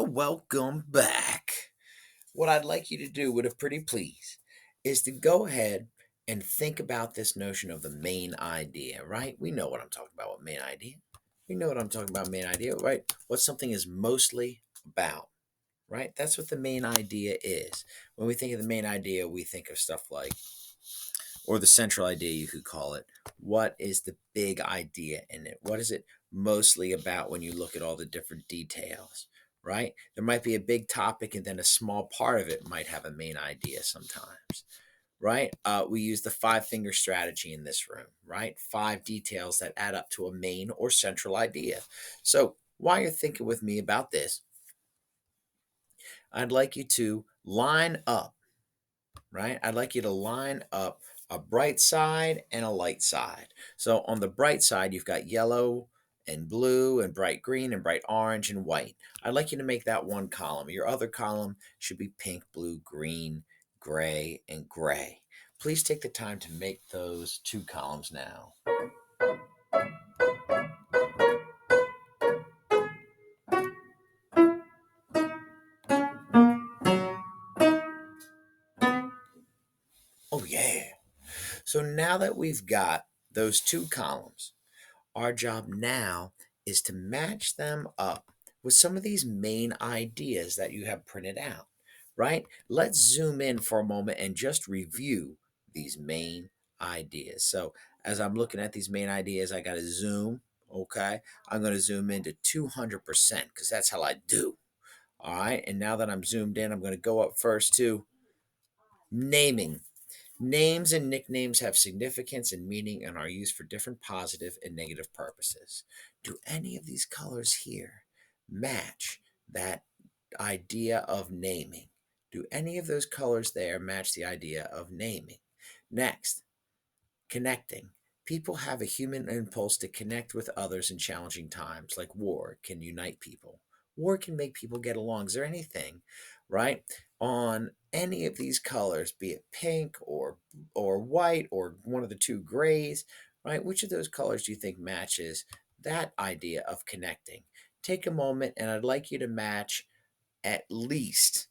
Welcome back. What I'd like you to do, with a pretty please, is to go ahead and think about this notion of the main idea, right? We know what I'm talking about with main idea. We know what I'm talking about, main idea, right? What something is mostly about, right? That's what the main idea is. When we think of the main idea, we think of stuff like, or the central idea, you could call it. What is the big idea in it? What is it mostly about when you look at all the different details, right? There might be a big topic and then a small part of it might have a main idea sometimes, right? We use the five finger strategy in this room, right? Five details that add up to a main or central idea. So while you're thinking with me about this, I'd like you to line up, right? I'd like you to line up a bright side and a light side. So on the bright side, you've got yellow and blue and bright green and bright orange and white. I'd like you to make that one column. Your other column should be pink, blue, green, gray, and gray. Please take the time to make those two columns now. Oh, yeah. So now that we've got those two columns, our job now is to match them up with some of these main ideas that you have printed out, right? Let's zoom in for a moment and just review these main ideas. So, as I'm looking at these main ideas, I got to zoom. Okay. I'm going to zoom into 200% because that's how I do. All right. And now that I'm zoomed in, I'm going to go up first to naming. Names and nicknames have significance and meaning and are used for different positive and negative purposes. Do any of these colors here match that idea of naming? Do any of those colors there match the idea of naming? Next, connecting. People have a human impulse to connect with others in challenging times, like war can unite people. War can make people get along. Is there anything, right, on any of these colors, be it pink or white or one of the two grays, right? Which of those colors do you think matches that idea of connecting? Take a moment, and I'd like you to match at least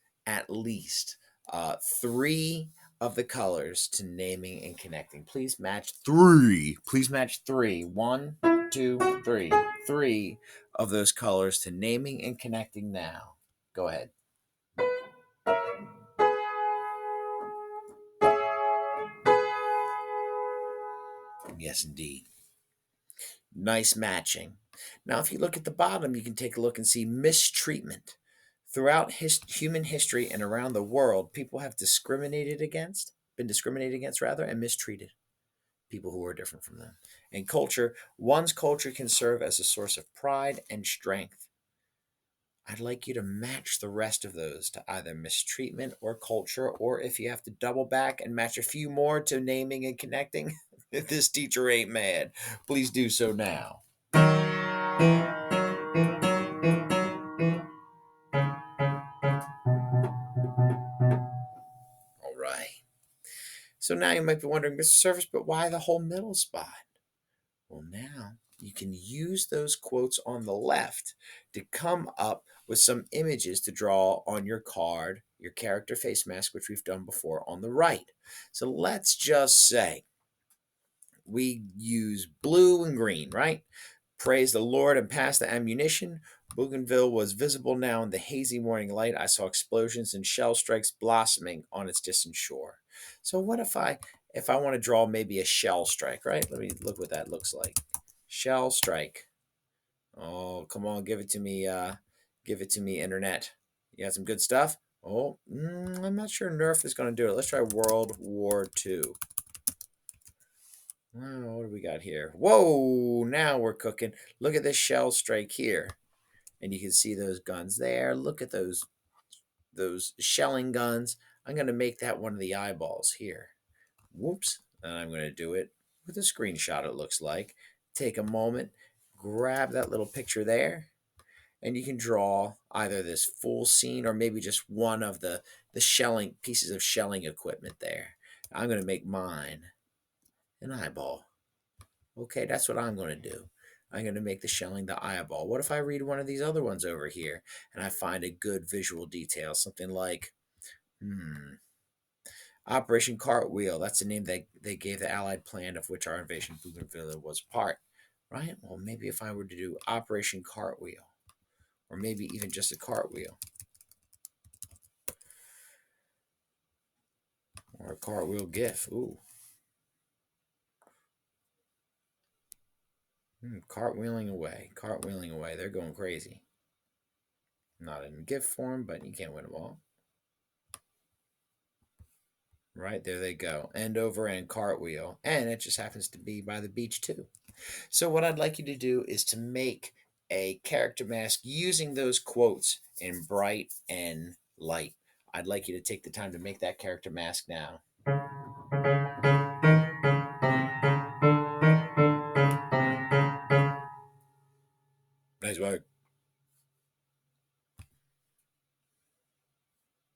three of the colors to naming and connecting. Please match three. Please match three. One, two, three. Three of those colors to naming and connecting now. Go ahead. Yes, indeed. Nice matching. Now, if you look at the bottom, you can take a look and see mistreatment. Throughout human history and around the world, people have been discriminated against rather, and mistreated people who are different from them. And culture, one's culture can serve as a source of pride and strength. I'd like you to match the rest of those to either mistreatment or culture, or if you have to double back and match a few more to naming and connecting, if this teacher ain't mad, please do so now. All right. So now you might be wondering, Mr. Service, but why the whole middle spot? Well, now you can use those quotes on the left to come up with some images to draw on your card, your character face mask, which we've done before on the right. So let's just say we use blue and green, right? Praise the Lord and pass the ammunition. Bougainville was visible now in the hazy morning light. I saw explosions and shell strikes blossoming on its distant shore. So what if I want to draw maybe a shell strike, right? Let me look what that looks like. Shell strike. Oh, come on, give it to me. Give it to me, internet. You got some good stuff. Oh, I'm not sure Nerf is going to do it. Let's try World War II. Oh, what do we got here? Whoa, now we're cooking. Look at this shell strike here. And you can see those guns there. Look at those shelling guns. I'm going to make that one of the eyeballs here. Whoops. And I'm going to do it with a screenshot, it looks like. Take a moment, grab that little picture there, and you can draw either this full scene or maybe just one of the shelling pieces of shelling equipment there. I'm going to make mine an eyeball. Okay, that's what I'm going to do. I'm going to make the shelling the eyeball. What if I read one of these other ones over here and I find a good visual detail? Something like, Operation Cartwheel. That's the name they gave the Allied plan of which our invasion of Bougainville was part. Right? Well, maybe if I were to do Operation Cartwheel, or maybe even just a cartwheel, or a cartwheel GIF. Ooh. Cartwheeling away. Cartwheeling away. They're going crazy. Not in GIF form, but you can't win them all. Right, there they go. End over end cartwheel. And it just happens to be by the beach, too. So, what I'd like you to do is to make a character mask using those quotes in bright and light. I'd like you to take the time to make that character mask now. Nice work.